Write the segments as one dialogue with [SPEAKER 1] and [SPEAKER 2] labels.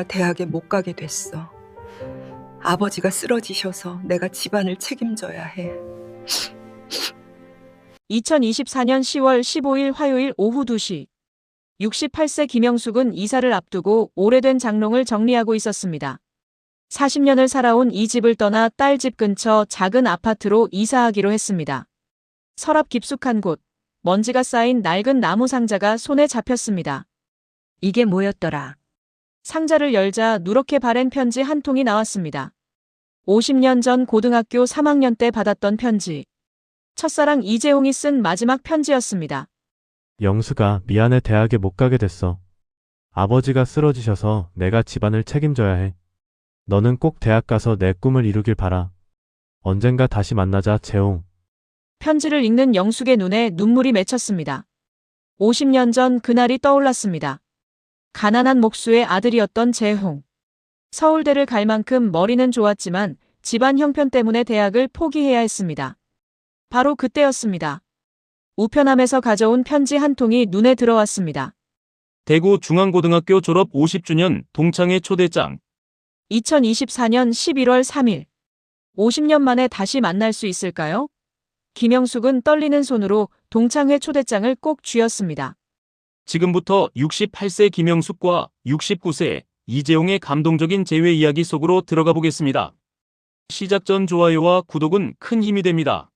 [SPEAKER 1] 대학에 못 가게 됐어. 아버지가 쓰러지셔서 내가 집안을 책임져야 해.
[SPEAKER 2] 2024년 10월 15일 화요일 오후 2시. 68세 김영숙은 이사를 앞두고 오래된 장롱을 정리하고 있었습니다. 40년을 살아온 이 집을 떠나 딸 집 근처 작은 아파트로 이사하기로 했습니다. 서랍 깊숙한 곳, 먼지가 쌓인 낡은 나무 상자가 손에 잡혔습니다.
[SPEAKER 3] 이게 뭐였더라?
[SPEAKER 2] 상자를 열자 누렇게 바랜 편지 한 통이 나왔습니다. 50년 전 고등학교 3학년 때 받았던 편지. 첫사랑 이재홍이 쓴 마지막 편지였습니다.
[SPEAKER 4] 영수가 미안해 대학에 못 가게 됐어. 아버지가 쓰러지셔서 내가 집안을 책임져야 해. 너는 꼭 대학 가서 내 꿈을 이루길 바라. 언젠가 다시 만나자 재홍.
[SPEAKER 2] 편지를 읽는 영숙의 눈에 눈물이 맺혔습니다. 50년 전 그날이 떠올랐습니다. 가난한 목수의 아들이었던 재홍. 서울대를 갈 만큼 머리는 좋았지만 집안 형편 때문에 대학을 포기해야 했습니다. 바로 그때였습니다. 우편함에서 가져온 편지 한 통이 눈에 들어왔습니다.
[SPEAKER 5] 대구 중앙고등학교 졸업 50주년 동창회 초대장.
[SPEAKER 2] 2024년 11월 3일. 50년 만에 다시 만날 수 있을까요? 김영숙은 떨리는 손으로 동창회 초대장을 꼭 쥐었습니다.
[SPEAKER 5] 지금부터 68세 김영숙과 69세 이재용의 감동적인 재회 이야기 속으로 들어가 보겠습니다. 시작 전 좋아요와 구독은 큰 힘이 됩니다.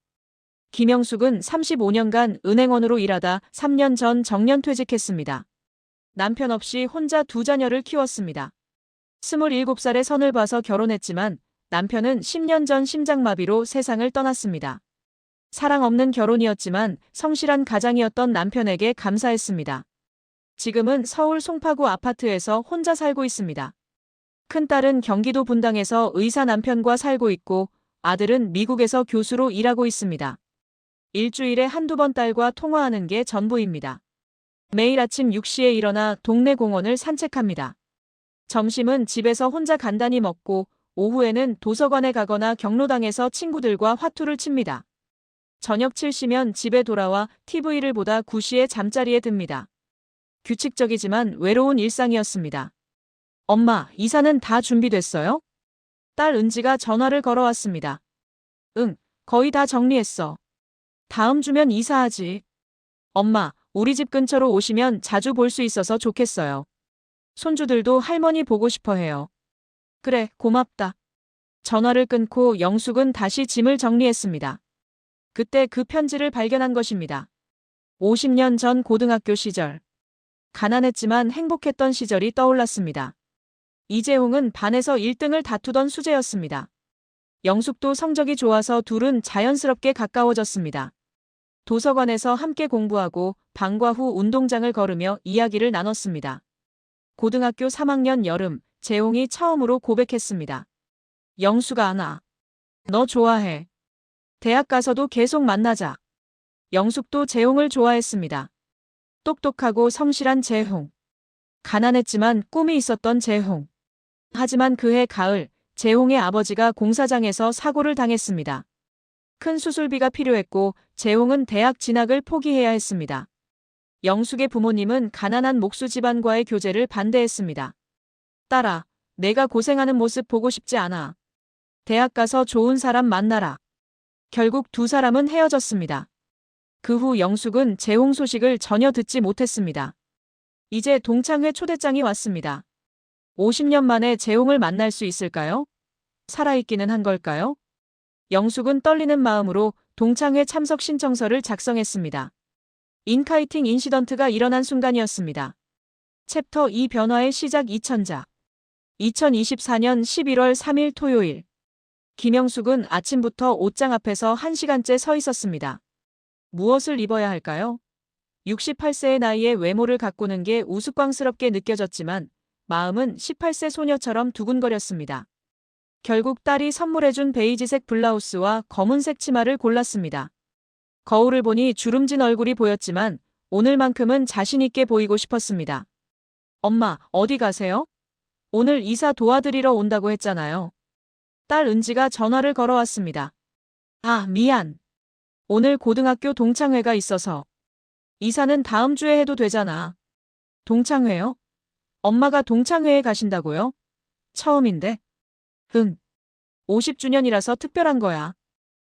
[SPEAKER 2] 김영숙은 35년간 은행원으로 일하다 3년 전 정년퇴직했습니다. 남편 없이 혼자 두 자녀를 키웠습니다. 27살에 선을 봐서 결혼했지만 남편은 10년 전 심장마비로 세상을 떠났습니다. 사랑 없는 결혼이었지만 성실한 가장이었던 남편에게 감사했습니다. 지금은 서울 송파구 아파트에서 혼자 살고 있습니다. 큰딸은 경기도 분당에서 의사 남편과 살고 있고 아들은 미국에서 교수로 일하고 있습니다. 일주일에 한두 번 딸과 통화하는 게 전부입니다. 매일 아침 6시에 일어나 동네 공원을 산책합니다. 점심은 집에서 혼자 간단히 먹고 오후에는 도서관에 가거나 경로당에서 친구들과 화투를 칩니다. 저녁 7시면 집에 돌아와 TV를 보다 9시에 잠자리에 듭니다. 규칙적이지만 외로운 일상이었습니다. 엄마, 이사는 다 준비됐어요? 딸 은지가 전화를 걸어왔습니다. 응, 거의 다 정리했어. 다음 주면 이사하지. 엄마, 우리 집 근처로 오시면 자주 볼 수 있어서 좋겠어요. 손주들도 할머니 보고 싶어 해요. 그래, 고맙다. 전화를 끊고 영숙은 다시 짐을 정리했습니다. 그때 그 편지를 발견한 것입니다. 50년 전 고등학교 시절. 가난했지만 행복했던 시절이 떠올랐습니다. 이재홍은 반에서 1등을 다투던 수재였습니다. 영숙도 성적이 좋아서 둘은 자연스럽게 가까워졌습니다. 도서관에서 함께 공부하고 방과 후 운동장을 걸으며 이야기를 나눴습니다. 고등학교 3학년 여름, 재홍이 처음으로 고백했습니다. 영수가 안아. 너 좋아해. 대학 가서도 계속 만나자. 영숙도 재홍을 좋아했습니다. 똑똑하고 성실한 재홍. 가난했지만 꿈이 있었던 재홍. 하지만 그해 가을, 재홍의 아버지가 공사장에서 사고를 당했습니다. 큰 수술비가 필요했고 재홍은 대학 진학을 포기해야 했습니다. 영숙의 부모님은 가난한 목수 집안과의 교제를 반대했습니다. 딸아, 내가 고생하는 모습 보고 싶지 않아. 대학 가서 좋은 사람 만나라. 결국 두 사람은 헤어졌습니다. 그 후 영숙은 재홍 소식을 전혀 듣지 못했습니다. 이제 동창회 초대장이 왔습니다. 50년 만에 재홍을 만날 수 있을까요? 살아있기는 한 걸까요? 영숙은 떨리는 마음으로 동창회 참석 신청서를 작성했습니다. 인카이팅 인시던트가 일어난 순간이었습니다. 챕터 2 변화의 시작 2000자. 2024년 11월 3일 토요일. 김영숙은 아침부터 옷장 앞에서 1시간째 서 있었습니다. 무엇을 입어야 할까요? 68세의 나이에 외모를 가꾸는 게 우스꽝스럽게 느껴졌지만 마음은 18세 소녀처럼 두근거렸습니다. 결국 딸이 선물해준 베이지색 블라우스와 검은색 치마를 골랐습니다. 거울을 보니 주름진 얼굴이 보였지만 오늘만큼은 자신있게 보이고 싶었습니다. 엄마, 어디 가세요? 오늘 이사 도와드리러 온다고 했잖아요. 딸 은지가 전화를 걸어왔습니다. 아, 미안. 오늘 고등학교 동창회가 있어서. 이사는 다음 주에 해도 되잖아. 동창회요? 엄마가 동창회에 가신다고요? 처음인데. 응. 50주년이라서 특별한 거야.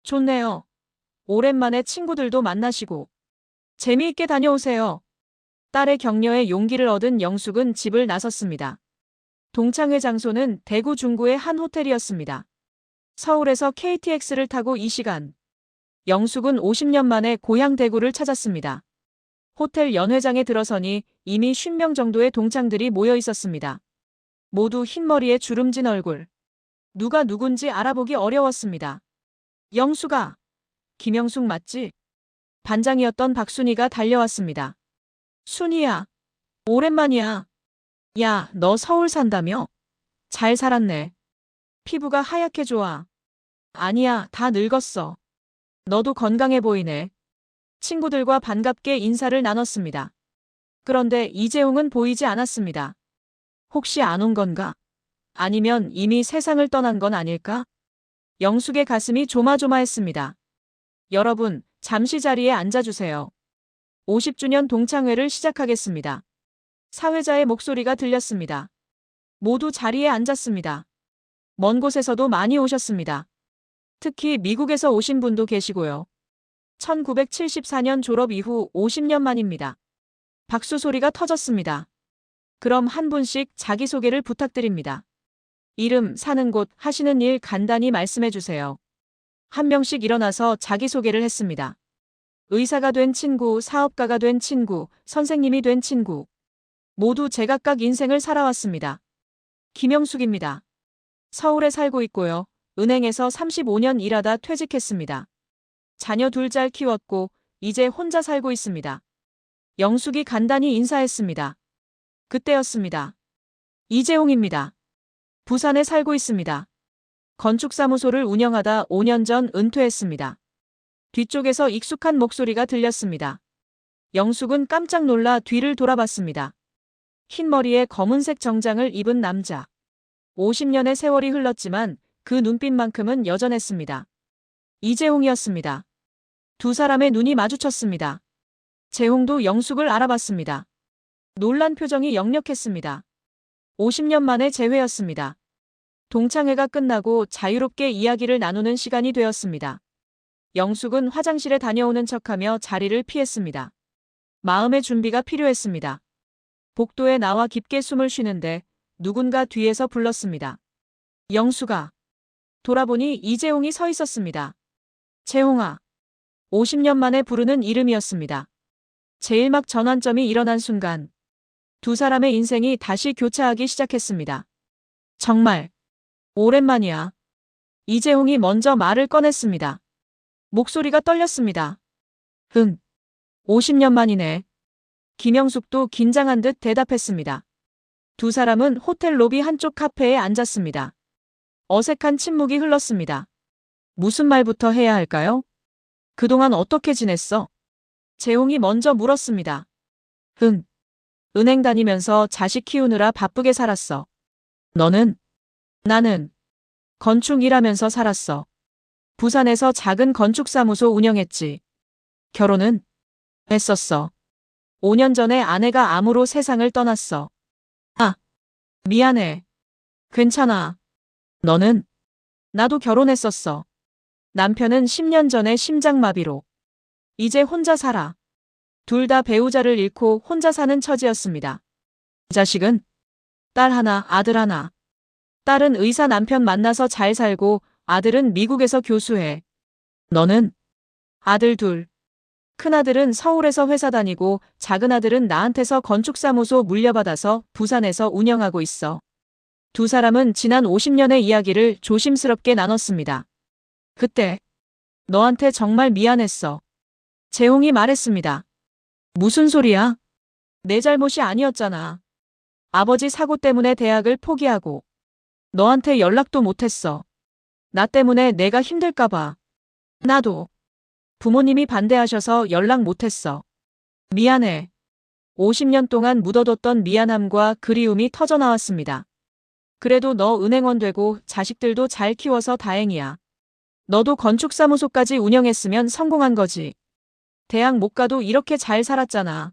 [SPEAKER 2] 좋네요. 오랜만에 친구들도 만나시고. 재미있게 다녀오세요. 딸의 격려에 용기를 얻은 영숙은 집을 나섰습니다. 동창회 장소는 대구 중구의 한 호텔이었습니다. 서울에서 KTX를 타고 2시간. 영숙은 50년 만에 고향 대구를 찾았습니다. 호텔 연회장에 들어서니 이미 50명 정도의 동창들이 모여 있었습니다. 모두 흰머리에 주름진 얼굴. 누가 누군지 알아보기 어려웠습니다. 영숙아. 김영숙 맞지? 반장이었던 박순이가 달려왔습니다. 순이야. 오랜만이야. 야, 너 서울 산다며? 잘 살았네. 피부가 하얗게 좋아. 아니야, 다 늙었어. 너도 건강해 보이네. 친구들과 반갑게 인사를 나눴습니다. 그런데 이재용은 보이지 않았습니다. 혹시 안 온 건가? 아니면 이미 세상을 떠난 건 아닐까? 영숙의 가슴이 조마조마했습니다. 여러분, 잠시 자리에 앉아주세요. 50주년 동창회를 시작하겠습니다. 사회자의 목소리가 들렸습니다. 모두 자리에 앉았습니다. 먼 곳에서도 많이 오셨습니다. 특히 미국에서 오신 분도 계시고요. 1974년 졸업 이후 50년 만입니다. 박수 소리가 터졌습니다. 그럼 한 분씩 자기소개를 부탁드립니다. 이름, 사는 곳, 하시는 일 간단히 말씀해 주세요. 한 명씩 일어나서 자기소개를 했습니다. 의사가 된 친구, 사업가가 된 친구, 선생님이 된 친구. 모두 제각각 인생을 살아왔습니다. 김영숙입니다. 서울에 살고 있고요. 은행에서 35년 일하다 퇴직했습니다. 자녀 둘 잘 키웠고 이제 혼자 살고 있습니다. 영숙이 간단히 인사했습니다. 그때였습니다. 이재용입니다. 부산에 살고 있습니다. 건축사무소를 운영하다 5년 전 은퇴했습니다. 뒤쪽에서 익숙한 목소리가 들렸습니다. 영숙은 깜짝 놀라 뒤를 돌아봤습니다. 흰 머리에 검은색 정장을 입은 남자. 50년의 세월이 흘렀지만 그 눈빛만큼은 여전했습니다. 이재용이었습니다. 두 사람의 눈이 마주쳤습니다. 재홍도 영숙을 알아봤습니다. 놀란 표정이 역력했습니다. 50년 만의 재회였습니다. 동창회가 끝나고 자유롭게 이야기를 나누는 시간이 되었습니다. 영숙은 화장실에 다녀오는 척하며 자리를 피했습니다. 마음의 준비가 필요했습니다. 복도에 나와 깊게 숨을 쉬는데 누군가 뒤에서 불렀습니다. 영숙아. 돌아보니 이재용이 서 있었습니다. 재홍아. 50년 만에 부르는 이름이었습니다. 제일막 전환점이 일어난 순간 두 사람의 인생이 다시 교차하기 시작했습니다. 정말 오랜만이야. 이재홍이 먼저 말을 꺼냈습니다. 목소리가 떨렸습니다. 50년 만이네. 김영숙도 긴장한 듯 대답했습니다. 두 사람은 호텔 로비 한쪽 카페에 앉았습니다. 어색한 침묵이 흘렀습니다. 무슨 말부터 해야 할까요? 그동안 어떻게 지냈어? 재홍이 먼저 물었습니다. 은행 다니면서 자식 키우느라 바쁘게 살았어. 너는? 나는 건축 일하면서 살았어. 부산에서 작은 건축사무소 운영했지. 결혼은? 했었어. 5년 전에 아내가 암으로 세상을 떠났어. 아, 미안해. 괜찮아. 너는? 나도 결혼했었어. 남편은 10년 전에 심장마비로. 이제 혼자 살아. 둘 다 배우자를 잃고 혼자 사는 처지였습니다. 자식은? 딸 하나, 아들 하나. 딸은 의사 남편 만나서 잘 살고 아들은 미국에서 교수해. 너는? 아들 둘. 큰아들은 서울에서 회사 다니고 작은아들은 나한테서 건축사무소 물려받아서 부산에서 운영하고 있어. 두 사람은 지난 50년의 이야기를 조심스럽게 나눴습니다. 그때 너한테 정말 미안했어. 재홍이 말했습니다. 무슨 소리야? 내 잘못이 아니었잖아. 아버지 사고 때문에 대학을 포기하고 너한테 연락도 못했어. 나 때문에 내가 힘들까봐. 나도. 부모님이 반대하셔서 연락 못했어. 미안해. 50년 동안 묻어뒀던 미안함과 그리움이 터져나왔습니다. 그래도 너 은행원 되고 자식들도 잘 키워서 다행이야. 너도 건축사무소까지 운영했으면 성공한 거지. 대학 못 가도 이렇게 잘 살았잖아.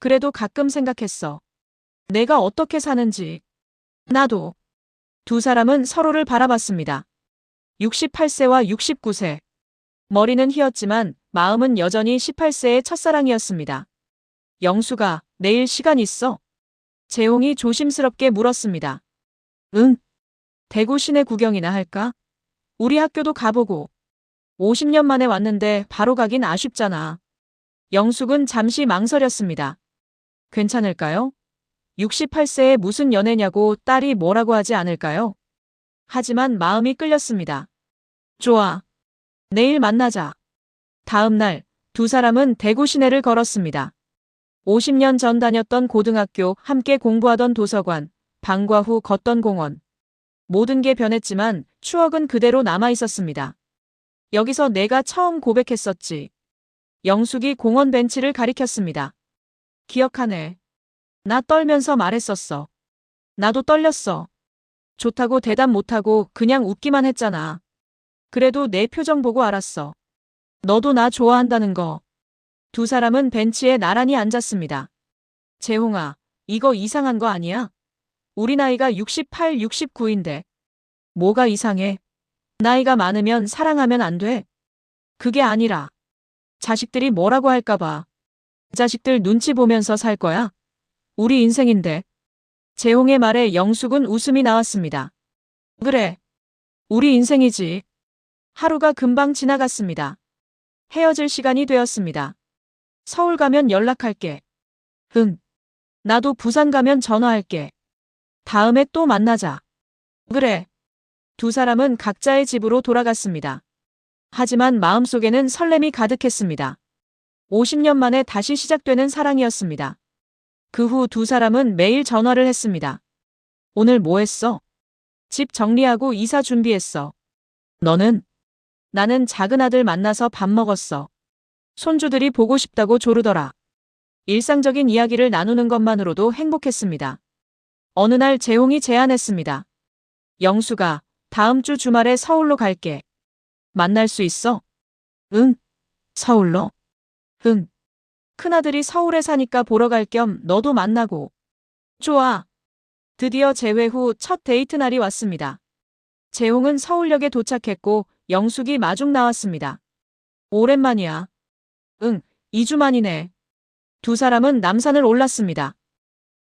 [SPEAKER 2] 그래도 가끔 생각했어. 내가 어떻게 사는지. 나도. 두 사람은 서로를 바라봤습니다. 68세와 69세. 머리는 휘었지만 마음은 여전히 18세의 첫사랑이었습니다. 영수가 내일 시간 있어? 재홍이 조심스럽게 물었습니다. 응. 대구 시내 구경이나 할까? 우리 학교도 가보고. 50년 만에 왔는데 바로 가긴 아쉽잖아. 영숙은 잠시 망설였습니다. 괜찮을까요? 68세에 무슨 연애냐고 딸이 뭐라고 하지 않을까요? 하지만 마음이 끌렸습니다. 좋아. 내일 만나자. 다음 날 두 사람은 대구 시내를 걸었습니다. 50년 전 다녔던 고등학교, 함께 공부하던 도서관, 방과 후 걷던 공원. 모든 게 변했지만 추억은 그대로 남아 있었습니다. 여기서 내가 처음 고백했었지. 영숙이 공원 벤치를 가리켰습니다. 기억하네. 나 떨면서 말했었어. 나도 떨렸어. 좋다고 대답 못하고 그냥 웃기만 했잖아. 그래도 내 표정 보고 알았어. 너도 나 좋아한다는 거. 두 사람은 벤치에 나란히 앉았습니다. 재홍아, 이거 이상한 거 아니야? 우리 나이가 68, 69인데. 뭐가 이상해? 나이가 많으면 사랑하면 안 돼? 그게 아니라. 자식들이 뭐라고 할까 봐. 자식들 눈치 보면서 살 거야? 우리 인생인데. 재홍의 말에 영숙은 웃음이 나왔습니다. 그래. 우리 인생이지. 하루가 금방 지나갔습니다. 헤어질 시간이 되었습니다. 서울 가면 연락할게. 응. 나도 부산 가면 전화할게. 다음에 또 만나자. 그래. 두 사람은 각자의 집으로 돌아갔습니다. 하지만 마음속에는 설렘이 가득했습니다. 50년 만에 다시 시작되는 사랑이었습니다. 그 후 두 사람은 매일 전화를 했습니다. 오늘 뭐 했어? 집 정리하고 이사 준비했어. 너는? 나는 작은 아들 만나서 밥 먹었어. 손주들이 보고 싶다고 조르더라. 일상적인 이야기를 나누는 것만으로도 행복했습니다. 어느 날 재홍이 제안했습니다. 영수가 다음 주 주말에 서울로 갈게. 만날 수 있어? 응. 서울로? 응. 큰아들이 서울에 사니까 보러 갈 겸 너도 만나고. 좋아. 드디어 재회 후 첫 데이트 날이 왔습니다. 재홍은 서울역에 도착했고 영숙이 마중 나왔습니다. 오랜만이야. 응, 2주 만이네. 두 사람은 남산을 올랐습니다.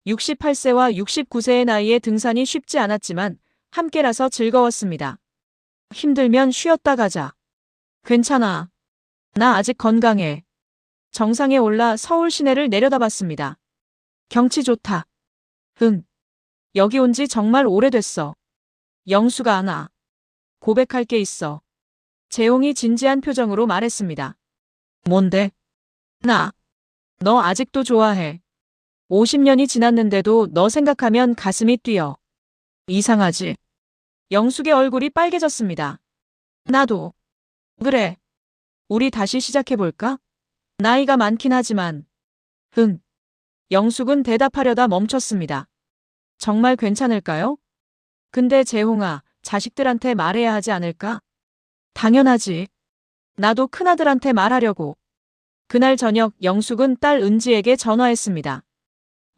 [SPEAKER 2] 68세와 69세의 나이에 등산이 쉽지 않았지만 함께라서 즐거웠습니다. 힘들면 쉬었다 가자. 괜찮아. 나 아직 건강해. 정상에 올라 서울 시내를 내려다봤습니다. 경치 좋다. 응. 여기 온 지 정말 오래됐어. 영수가 안아. 고백할 게 있어. 재홍이 진지한 표정으로 말했습니다. 뭔데? 너 아직도 좋아해. 50년이 지났는데도 너 생각하면 가슴이 뛰어. 이상하지? 영숙의 얼굴이 빨개졌습니다. 나도. 그래. 우리 다시 시작해볼까? 나이가 많긴 하지만. 응. 영숙은 대답하려다 멈췄습니다. 정말 괜찮을까요? 근데 재홍아, 자식들한테 말해야 하지 않을까? 당연하지. 나도 큰아들한테 말하려고. 그날 저녁 영숙은 딸 은지에게 전화했습니다.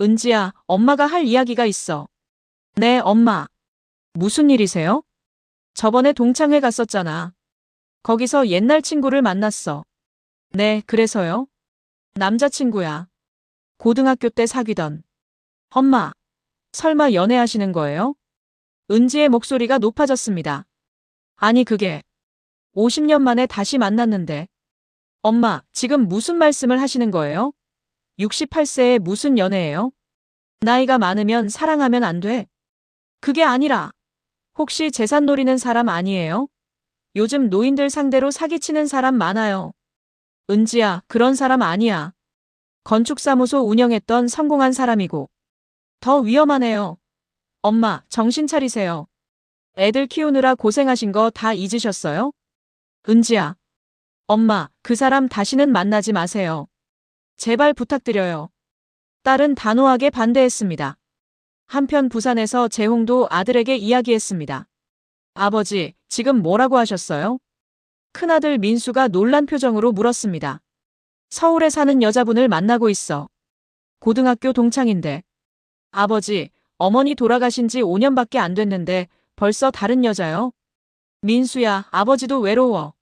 [SPEAKER 2] 은지야, 엄마가 할 이야기가 있어. 네, 엄마. 무슨 일이세요? 저번에 동창회 갔었잖아. 거기서 옛날 친구를 만났어. 네, 그래서요? 남자친구야. 고등학교 때 사귀던. 엄마, 설마 연애하시는 거예요? 은지의 목소리가 높아졌습니다. 아니, 그게 50년 만에 다시 만났는데. 엄마, 지금 무슨 말씀을 하시는 거예요? 68세에 무슨 연애예요? 나이가 많으면 사랑하면 안 돼. 그게 아니라, 혹시 재산 노리는 사람 아니에요? 요즘 노인들 상대로 사기치는 사람 많아요. 은지야, 그런 사람 아니야. 건축사무소 운영했던 성공한 사람이고. 더 위험하네요. 엄마, 정신 차리세요. 애들 키우느라 고생하신 거 다 잊으셨어요? 은지야. 엄마, 그 사람 다시는 만나지 마세요. 제발 부탁드려요. 딸은 단호하게 반대했습니다. 한편 부산에서 재홍도 아들에게 이야기했습니다. 아버지, 지금 뭐라고 하셨어요? 큰아들 민수가 놀란 표정으로 물었습니다. 서울에 사는 여자분을 만나고 있어. 고등학교 동창인데. 아버지, 어머니 돌아가신 지 5년밖에 안 됐는데 벌써 다른 여자요? 민수야, 아버지도 외로워.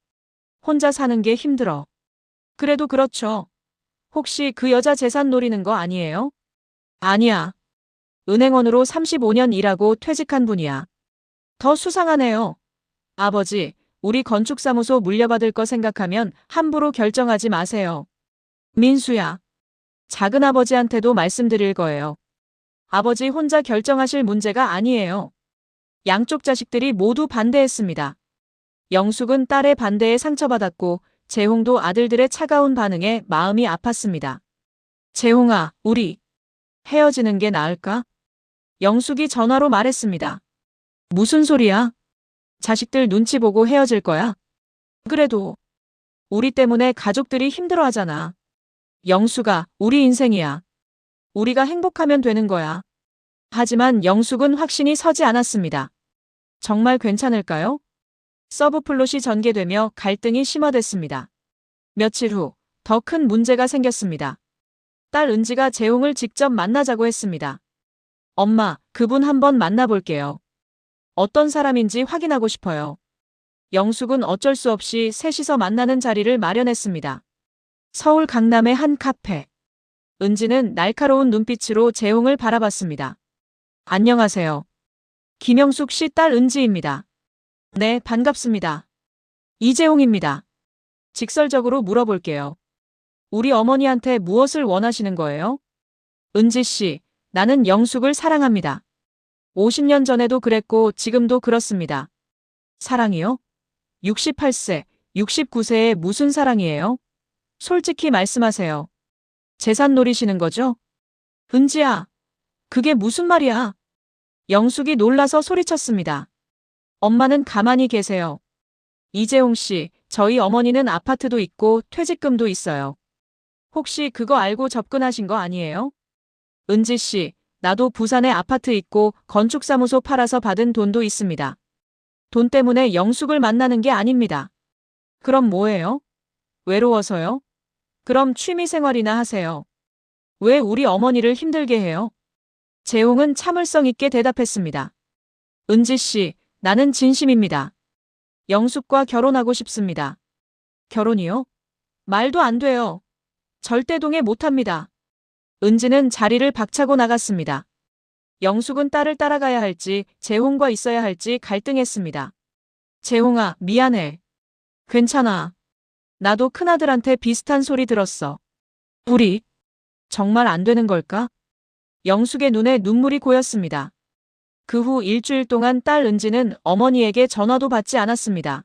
[SPEAKER 2] 혼자 사는 게 힘들어. 그래도 그렇죠. 혹시 그 여자 재산 노리는 거 아니에요? 아니야. 은행원으로 35년 일하고 퇴직한 분이야. 더 수상하네요. 아버지, 우리 건축사무소 물려받을 거 생각하면 함부로 결정하지 마세요. 민수야. 작은아버지한테도 말씀드릴 거예요. 아버지 혼자 결정하실 문제가 아니에요. 양쪽 자식들이 모두 반대했습니다. 영숙은 딸의 반대에 상처받았고 재홍도 아들들의 차가운 반응에 마음이 아팠습니다. 재홍아, 우리 헤어지는 게 나을까? 영숙이 전화로 말했습니다. 무슨 소리야? 자식들 눈치 보고 헤어질 거야? 그래도 우리 때문에 가족들이 힘들어하잖아. 영숙아, 우리 인생이야. 우리가 행복하면 되는 거야. 하지만 영숙은 확신이 서지 않았습니다. 정말 괜찮을까요? 서브플롯이 전개되며 갈등이 심화됐습니다. 며칠 후 더 큰 문제가 생겼습니다. 딸 은지가 재홍을 직접 만나자고 했습니다. 엄마, 그분 한번 만나볼게요. 어떤 사람인지 확인하고 싶어요. 영숙은 어쩔 수 없이 셋이서 만나는 자리를 마련했습니다. 서울 강남의 한 카페. 은지는 날카로운 눈빛으로 재홍을 바라봤습니다. 안녕하세요. 김영숙 씨 딸 은지입니다. 네, 반갑습니다. 이재홍입니다. 직설적으로 물어볼게요. 우리 어머니한테 무엇을 원하시는 거예요? 은지 씨, 나는 영숙을 사랑합니다. 50년 전에도 그랬고 지금도 그렇습니다. 사랑이요? 68세, 69세에 무슨 사랑이에요? 솔직히 말씀하세요. 재산 노리시는 거죠? 은지야, 그게 무슨 말이야? 영숙이 놀라서 소리쳤습니다. 엄마는 가만히 계세요. 이재홍 씨, 저희 어머니는 아파트도 있고 퇴직금도 있어요. 혹시 그거 알고 접근하신 거 아니에요? 은지 씨, 나도 부산에 아파트 있고 건축사무소 팔아서 받은 돈도 있습니다. 돈 때문에 영숙을 만나는 게 아닙니다. 그럼 뭐예요? 외로워서요? 그럼 취미생활이나 하세요. 왜 우리 어머니를 힘들게 해요? 재홍은 참을성 있게 대답했습니다. 은지 씨, 나는 진심입니다. 영숙과 결혼하고 싶습니다. 결혼이요? 말도 안 돼요. 절대 동의 못합니다. 은지는 자리를 박차고 나갔습니다. 영숙은 딸을 따라가야 할지 재홍과 있어야 할지 갈등했습니다. 재홍아, 미안해. 괜찮아. 나도 큰아들한테 비슷한 소리 들었어. 우리 정말 안 되는 걸까? 영숙의 눈에 눈물이 고였습니다. 그 후 일주일 동안 딸 은지는 어머니에게 전화도 받지 않았습니다.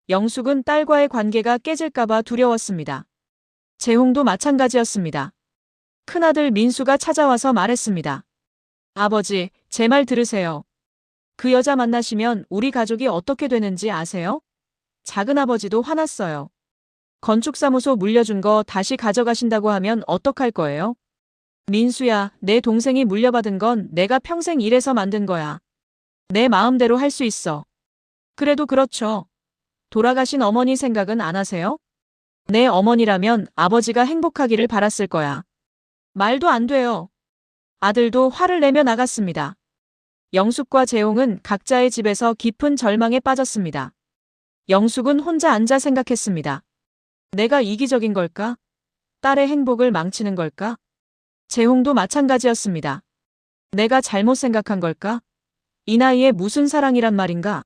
[SPEAKER 2] 영숙은 딸과의 관계가 깨질까봐 두려웠습니다. 재홍도 마찬가지였습니다. 큰아들 민수가 찾아와서 말했습니다. 아버지, 제 말 들으세요. 그 여자 만나시면 우리 가족이 어떻게 되는지 아세요? 작은아버지도 화났어요. 건축사무소 물려준 거 다시 가져가신다고 하면 어떡할 거예요? 민수야, 내 동생이 물려받은 건 내가 평생 일해서 만든 거야. 내 마음대로 할 수 있어. 그래도 그렇죠. 돌아가신 어머니 생각은 안 하세요? 내 어머니라면 아버지가 행복하기를 바랐을 거야. 말도 안 돼요. 아들도 화를 내며 나갔습니다. 영숙과 재홍은 각자의 집에서 깊은 절망에 빠졌습니다. 영숙은 혼자 앉아 생각했습니다. 내가 이기적인 걸까? 딸의 행복을 망치는 걸까? 재홍도 마찬가지였습니다. 내가 잘못 생각한 걸까? 이 나이에 무슨 사랑이란 말인가?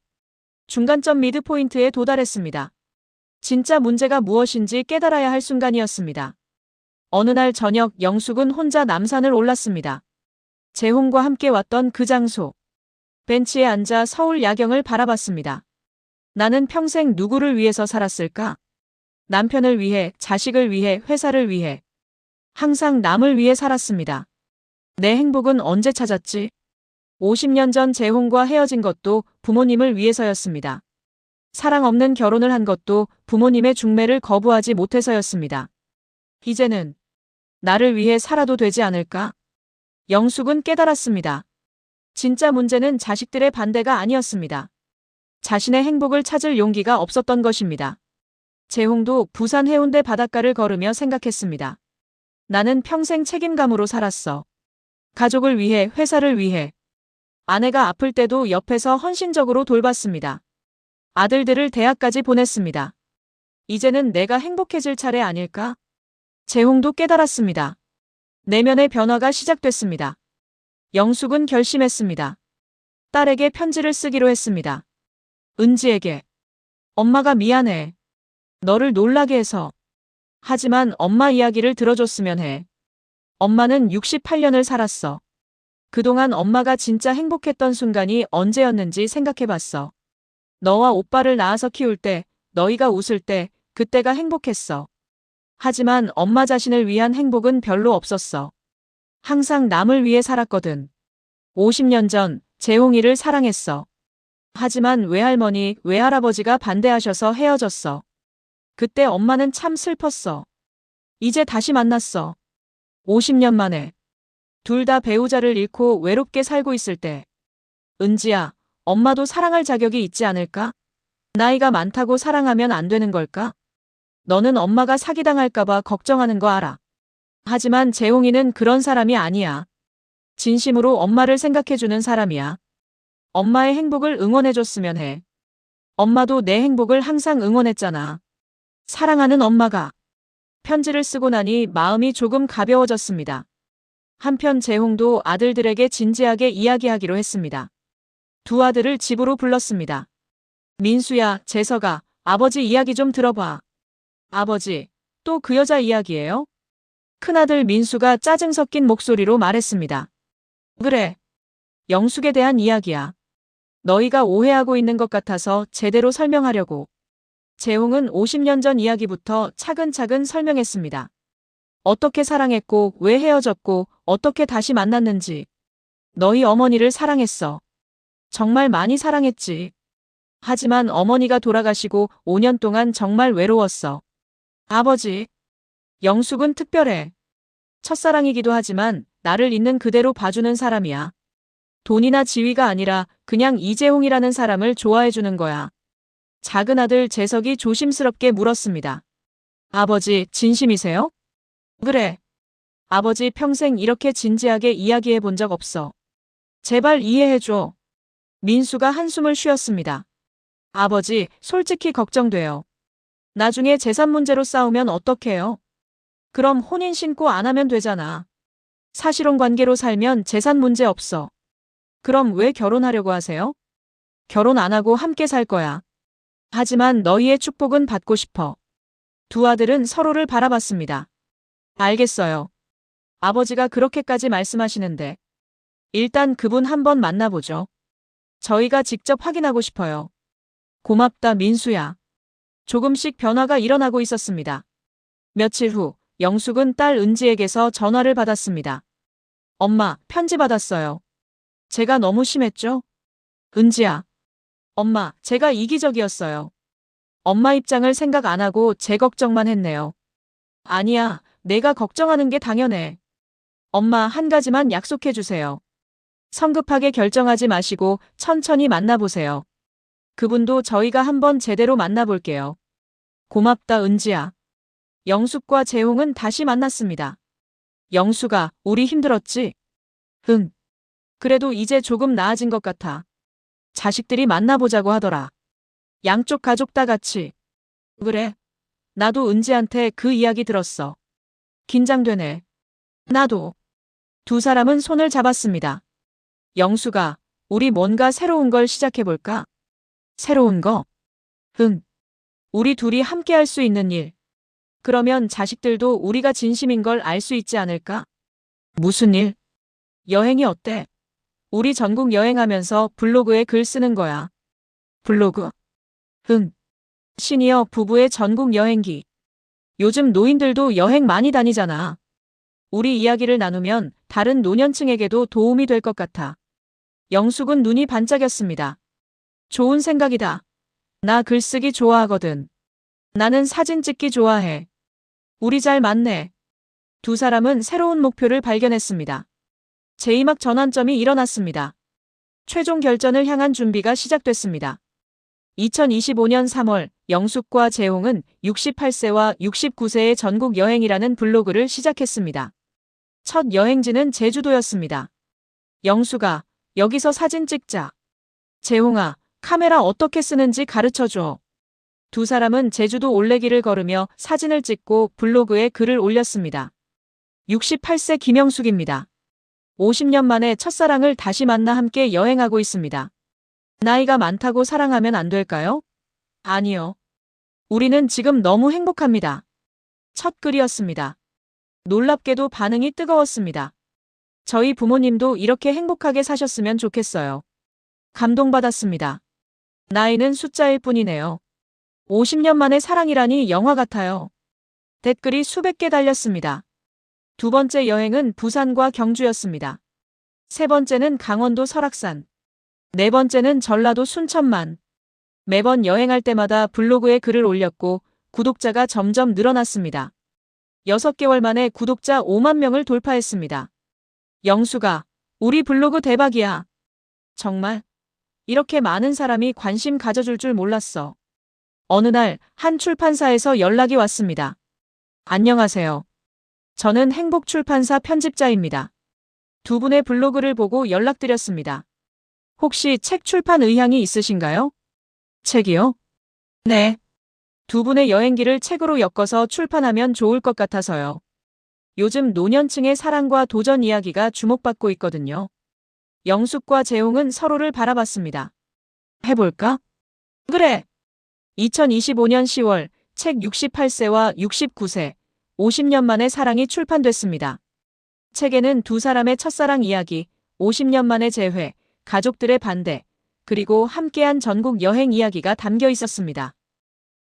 [SPEAKER 2] 중간점 미드포인트에 도달했습니다. 진짜 문제가 무엇인지 깨달아야 할 순간이었습니다. 어느 날 저녁 영숙은 혼자 남산을 올랐습니다. 재홍과 함께 왔던 그 장소. 벤치에 앉아 서울 야경을 바라봤습니다. 나는 평생 누구를 위해서 살았을까? 남편을 위해, 자식을 위해, 회사를 위해. 항상 남을 위해 살았습니다. 내 행복은 언제 찾았지? 50년 전 재홍과 헤어진 것도 부모님을 위해서였습니다. 사랑 없는 결혼을 한 것도 부모님의 중매를 거부하지 못해서였습니다. 이제는 나를 위해 살아도 되지 않을까? 영숙은 깨달았습니다. 진짜 문제는 자식들의 반대가 아니었습니다. 자신의 행복을 찾을 용기가 없었던 것입니다. 재홍도 부산 해운대 바닷가를 걸으며 생각했습니다. 나는 평생 책임감으로 살았어. 가족을 위해, 회사를 위해. 아내가 아플 때도 옆에서 헌신적으로 돌봤습니다. 아들들을 대학까지 보냈습니다. 이제는 내가 행복해질 차례 아닐까? 재홍도 깨달았습니다. 내면의 변화가 시작됐습니다. 영숙은 결심했습니다. 딸에게 편지를 쓰기로 했습니다. 은지에게. 엄마가 미안해. 너를 놀라게 해서. 하지만 엄마 이야기를 들어줬으면 해. 엄마는 68년을 살았어. 그동안 엄마가 진짜 행복했던 순간이 언제였는지 생각해봤어. 너와 오빠를 낳아서 키울 때, 너희가 웃을 때, 그때가 행복했어. 하지만 엄마 자신을 위한 행복은 별로 없었어. 항상 남을 위해 살았거든. 50년 전 재홍이를 사랑했어. 하지만 외할머니, 외할아버지가 반대하셔서 헤어졌어. 그때 엄마는 참 슬펐어. 이제 다시 만났어. 50년 만에. 둘 다 배우자를 잃고 외롭게 살고 있을 때. 은지야, 엄마도 사랑할 자격이 있지 않을까? 나이가 많다고 사랑하면 안 되는 걸까? 너는 엄마가 사기당할까봐 걱정하는 거 알아. 하지만 재홍이는 그런 사람이 아니야. 진심으로 엄마를 생각해주는 사람이야. 엄마의 행복을 응원해줬으면 해. 엄마도 내 행복을 항상 응원했잖아. 사랑하는 엄마가. 편지를 쓰고 나니 마음이 조금 가벼워졌습니다. 한편 재홍도 아들들에게 진지하게 이야기하기로 했습니다. 두 아들을 집으로 불렀습니다. 민수야, 재석아, 아버지 이야기 좀 들어봐. 아버지, 또 그 여자 이야기예요? 큰아들 민수가 짜증 섞인 목소리로 말했습니다. 그래. 영숙에 대한 이야기야. 너희가 오해하고 있는 것 같아서 제대로 설명하려고. 재홍은 50년 전 이야기부터 차근차근 설명했습니다. 어떻게 사랑했고, 왜 헤어졌고, 어떻게 다시 만났는지. 너희 어머니를 사랑했어. 정말 많이 사랑했지. 하지만 어머니가 돌아가시고 5년 동안 정말 외로웠어. 아버지. 영숙은 특별해. 첫사랑이기도 하지만 나를 있는 그대로 봐주는 사람이야. 돈이나 지위가 아니라 그냥 이재홍이라는 사람을 좋아해주는 거야. 작은 아들 재석이 조심스럽게 물었습니다. 아버지, 진심이세요? 그래. 아버지 평생 이렇게 진지하게 이야기해 본 적 없어. 제발 이해해줘. 민수가 한숨을 쉬었습니다. 아버지, 솔직히 걱정돼요. 나중에 재산 문제로 싸우면 어떡해요? 그럼 혼인 신고 안 하면 되잖아. 사실혼 관계로 살면 재산 문제 없어. 그럼 왜 결혼하려고 하세요? 결혼 안 하고 함께 살 거야. 하지만 너희의 축복은 받고 싶어. 두 아들은 서로를 바라봤습니다. 알겠어요. 아버지가 그렇게까지 말씀하시는데. 일단 그분 한번 만나보죠. 저희가 직접 확인하고 싶어요. 고맙다, 민수야. 조금씩 변화가 일어나고 있었습니다. 며칠 후, 영숙은 딸 은지에게서 전화를 받았습니다. 엄마, 편지 받았어요. 제가 너무 심했죠? 은지야. 엄마, 제가 이기적이었어요. 엄마 입장을 생각 안 하고 제 걱정만 했네요. 아니야, 내가 걱정하는 게 당연해. 엄마, 한 가지만 약속해 주세요. 성급하게 결정하지 마시고 천천히 만나보세요. 그분도 저희가 한번 제대로 만나볼게요. 고맙다, 은지야. 영숙과 재홍은 다시 만났습니다. 영숙아, 우리 힘들었지? 응. 그래도 이제 조금 나아진 것 같아. 자식들이 만나보자고 하더라. 양쪽 가족 다 같이. 그래. 나도 은지한테 그 이야기 들었어. 긴장되네. 나도. 두 사람은 손을 잡았습니다. 영숙아, 우리 뭔가 새로운 걸 시작해볼까? 새로운 거? 응. 우리 둘이 함께 할 수 있는 일. 그러면 자식들도 우리가 진심인 걸 알 수 있지 않을까? 무슨 일? 여행이 어때? 우리 전국 여행하면서 블로그에 글 쓰는 거야. 블로그? 응. 시니어 부부의 전국 여행기. 요즘 노인들도 여행 많이 다니잖아. 우리 이야기를 나누면 다른 노년층에게도 도움이 될 것 같아. 영숙은 눈이 반짝였습니다. 좋은 생각이다. 나 글쓰기 좋아하거든. 나는 사진 찍기 좋아해. 우리 잘 맞네. 두 사람은 새로운 목표를 발견했습니다. 제2막 전환점이 일어났습니다. 최종 결전을 향한 준비가 시작됐습니다. 2025년 3월 영숙과 재홍은 68세와 69세의 전국 여행이라는 블로그를 시작했습니다. 첫 여행지는 제주도였습니다. 영수가, 여기서 사진 찍자. 재홍아, 카메라 어떻게 쓰는지 가르쳐줘. 두 사람은 제주도 올레길을 걸으며 사진을 찍고 블로그에 글을 올렸습니다. 68세 김영숙입니다. 50년 만에 첫사랑을 다시 만나 함께 여행하고 있습니다. 나이가 많다고 사랑하면 안 될까요? 아니요. 우리는 지금 너무 행복합니다. 첫 글이었습니다. 놀랍게도 반응이 뜨거웠습니다. 저희 부모님도 이렇게 행복하게 사셨으면 좋겠어요. 감동받았습니다. 나이는 숫자일 뿐이네요. 50년 만의 사랑이라니 영화 같아요. 댓글이 수백 개 달렸습니다. 두 번째 여행은 부산과 경주였습니다. 세 번째는 강원도 설악산. 네 번째는 전라도 순천만. 매번 여행할 때마다 블로그에 글을 올렸고 구독자가 점점 늘어났습니다. 6개월 만에 구독자 5만 명을 돌파했습니다. 영수가, 우리 블로그 대박이야. 정말? 이렇게 많은 사람이 관심 가져줄 줄 몰랐어. 어느 날 한 출판사에서 연락이 왔습니다. 안녕하세요. 저는 행복출판사 편집자입니다. 두 분의 블로그를 보고 연락드렸습니다. 혹시 책 출판 의향이 있으신가요? 책이요? 네. 두 분의 여행기를 책으로 엮어서 출판하면 좋을 것 같아서요. 요즘 노년층의 사랑과 도전 이야기가 주목받고 있거든요. 영숙과 재홍은 서로를 바라봤습니다. 해볼까? 그래. 2025년 10월 책 68세와 69세, 50년 만의 사랑이 출판됐습니다. 책에는 두 사람의 첫사랑 이야기, 50년 만의 재회, 가족들의 반대, 그리고 함께한 전국 여행 이야기가 담겨 있었습니다.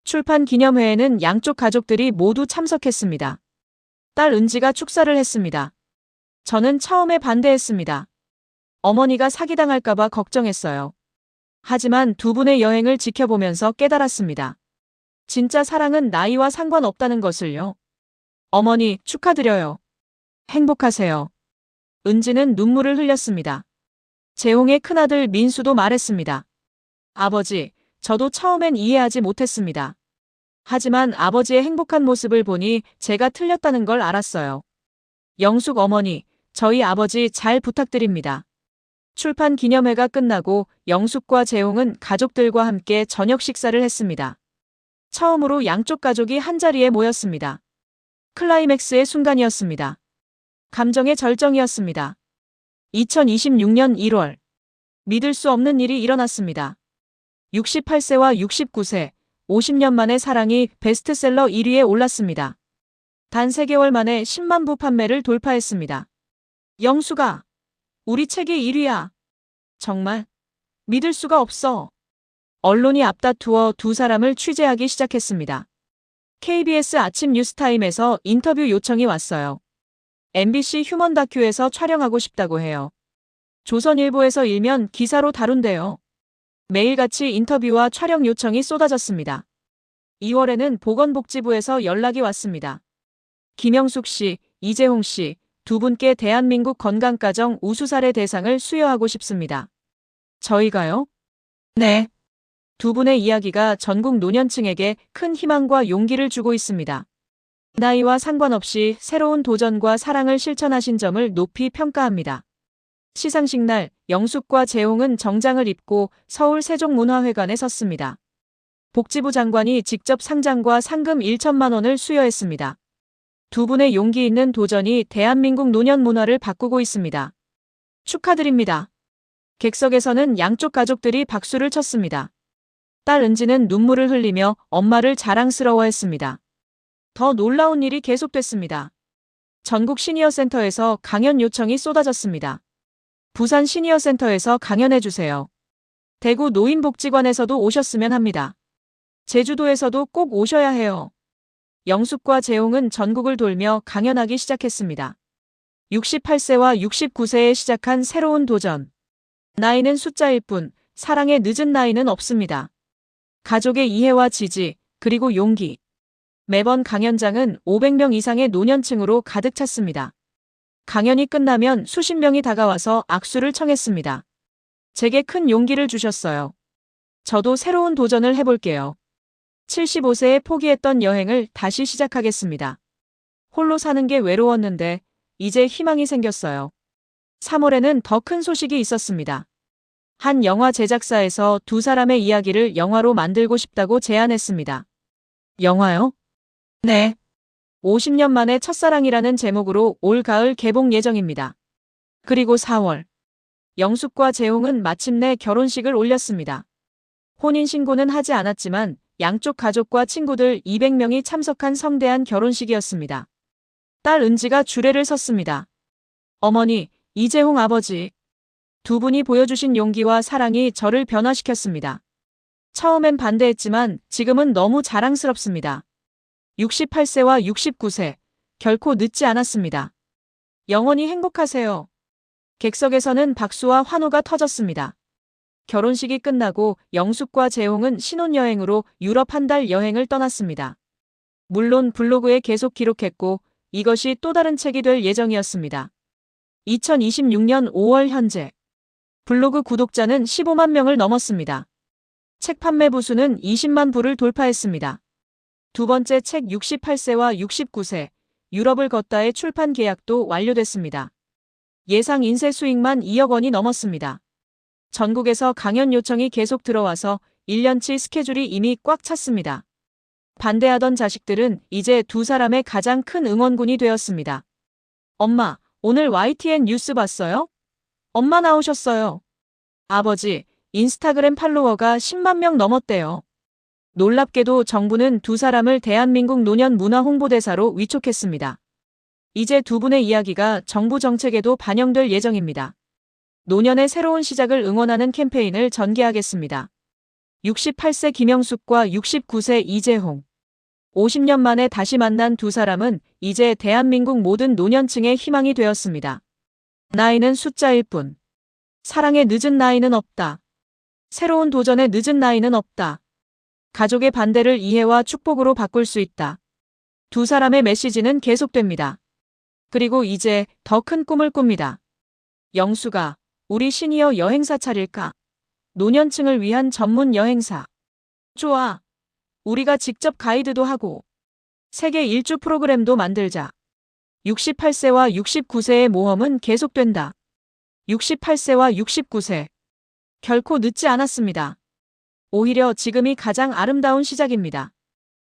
[SPEAKER 2] 출판 기념회에는 양쪽 가족들이 모두 참석했습니다. 딸 은지가 축사를 했습니다. 저는 처음에 반대했습니다. 어머니가 사기당할까봐 걱정했어요. 하지만 두 분의 여행을 지켜보면서 깨달았습니다. 진짜 사랑은 나이와 상관없다는 것을요. 어머니, 축하드려요. 행복하세요. 은지는 눈물을 흘렸습니다. 재홍의 큰아들 민수도 말했습니다. 아버지, 저도 처음엔 이해하지 못했습니다. 하지만 아버지의 행복한 모습을 보니 제가 틀렸다는 걸 알았어요. 영숙 어머니, 저희 아버지 잘 부탁드립니다. 출판 기념회가 끝나고 영숙과 재홍은 가족들과 함께 저녁 식사를 했습니다. 처음으로 양쪽 가족이 한자리에 모였습니다. 클라이맥스의 순간이었습니다. 감정의 절정이었습니다. 2026년 1월. 믿을 수 없는 일이 일어났습니다. 68세와 69세, 50년 만의 사랑이 베스트셀러 1위에 올랐습니다. 단 3개월 만에 10만 부 판매를 돌파했습니다. 영수가, 우리 책이 1위야. 정말? 믿을 수가 없어. 언론이 앞다투어 두 사람을 취재하기 시작했습니다. KBS 아침 뉴스타임에서 인터뷰 요청이 왔어요. MBC 휴먼 다큐에서 촬영하고 싶다고 해요. 조선일보에서 일면 기사로 다룬대요. 매일같이 인터뷰와 촬영 요청이 쏟아졌습니다. 2월에는 보건복지부에서 연락이 왔습니다. 김영숙 씨, 이재홍 씨, 두 분께 대한민국 건강가정 우수사례 대상을 수여하고 싶습니다. 저희가요? 네. 두 분의 이야기가 전국 노년층에게 큰 희망과 용기를 주고 있습니다. 나이와 상관없이 새로운 도전과 사랑을 실천하신 점을 높이 평가합니다. 시상식 날 영숙과 재홍은 정장을 입고 서울 세종문화회관에 섰습니다. 복지부 장관이 직접 상장과 상금 1천만 원을 수여했습니다. 두 분의 용기 있는 도전이 대한민국 노년 문화를 바꾸고 있습니다. 축하드립니다. 객석에서는 양쪽 가족들이 박수를 쳤습니다. 딸 은지는 눈물을 흘리며 엄마를 자랑스러워했습니다. 더 놀라운 일이 계속됐습니다. 전국 시니어센터에서 강연 요청이 쏟아졌습니다. 부산 시니어센터에서 강연해주세요. 대구 노인복지관에서도 오셨으면 합니다. 제주도에서도 꼭 오셔야 해요. 영숙과 재홍은 전국을 돌며 강연하기 시작했습니다. 68세와 69세에 시작한 새로운 도전. 나이는 숫자일 뿐 사랑의 늦은 나이는 없습니다. 가족의 이해와 지지, 그리고 용기. 매번 강연장은 500명 이상의 노년층으로 가득 찼습니다. 강연이 끝나면 수십 명이 다가와서 악수를 청했습니다. 제게 큰 용기를 주셨어요. 저도 새로운 도전을 해볼게요. 75세에 포기했던 여행을 다시 시작하겠습니다. 홀로 사는 게 외로웠는데 이제 희망이 생겼어요. 3월에는 더 큰 소식이 있었습니다. 한 영화 제작사에서 두 사람의 이야기를 영화로 만들고 싶다고 제안했습니다. 영화요? 네. 50년 만에 첫사랑이라는 제목으로 올 가을 개봉 예정입니다. 그리고 4월. 영숙과 재홍은 마침내 결혼식을 올렸습니다. 혼인신고는 하지 않았지만 양쪽 가족과 친구들 200명이 참석한 성대한 결혼식이었습니다. 딸 은지가 주례를 섰습니다. 어머니, 이재홍 아버지. 두 분이 보여주신 용기와 사랑이 저를 변화시켰습니다. 처음엔 반대했지만 지금은 너무 자랑스럽습니다. 68세와 69세. 결코 늦지 않았습니다. 영원히 행복하세요. 객석에서는 박수와 환호가 터졌습니다. 결혼식이 끝나고 영숙과 재홍은 신혼여행으로 유럽 한 달 여행을 떠났습니다. 물론 블로그에 계속 기록했고 이것이 또 다른 책이 될 예정이었습니다. 2026년 5월 현재 블로그 구독자는 15만 명을 넘었습니다. 책 판매 부수는 20만 부를 돌파했습니다. 두 번째 책 68세와 69세 유럽을 걷다의 출판 계약도 완료됐습니다. 예상 인쇄 수익만 2억 원이 넘었습니다. 전국에서 강연 요청이 계속 들어와서 1년치 스케줄이 이미 꽉 찼습니다. 반대하던 자식들은 이제 두 사람의 가장 큰 응원군이 되었습니다. 엄마, 오늘 YTN 뉴스 봤어요? 엄마 나오셨어요. 아버지, 인스타그램 팔로워가 10만 명 넘었대요. 놀랍게도 정부는 두 사람을 대한민국 노년 문화 홍보대사로 위촉했습니다. 이제 두 분의 이야기가 정부 정책에도 반영될 예정입니다. 노년의 새로운 시작을 응원하는 캠페인을 전개하겠습니다. 68세 김영숙과 69세 이재홍. 50년 만에 다시 만난 두 사람은 이제 대한민국 모든 노년층의 희망이 되었습니다. 나이는 숫자일 뿐. 사랑의 늦은 나이는 없다. 새로운 도전의 늦은 나이는 없다. 가족의 반대를 이해와 축복으로 바꿀 수 있다. 두 사람의 메시지는 계속됩니다. 그리고 이제 더 큰 꿈을 꿉니다. 영수가 우리 시니어 여행사 차릴까? 노년층을 위한 전문 여행사. 좋아. 우리가 직접 가이드도 하고 세계 일주 프로그램도 만들자. 68세와 69세의 모험은 계속된다. 68세와 69세. 결코 늦지 않았습니다. 오히려 지금이 가장 아름다운 시작입니다.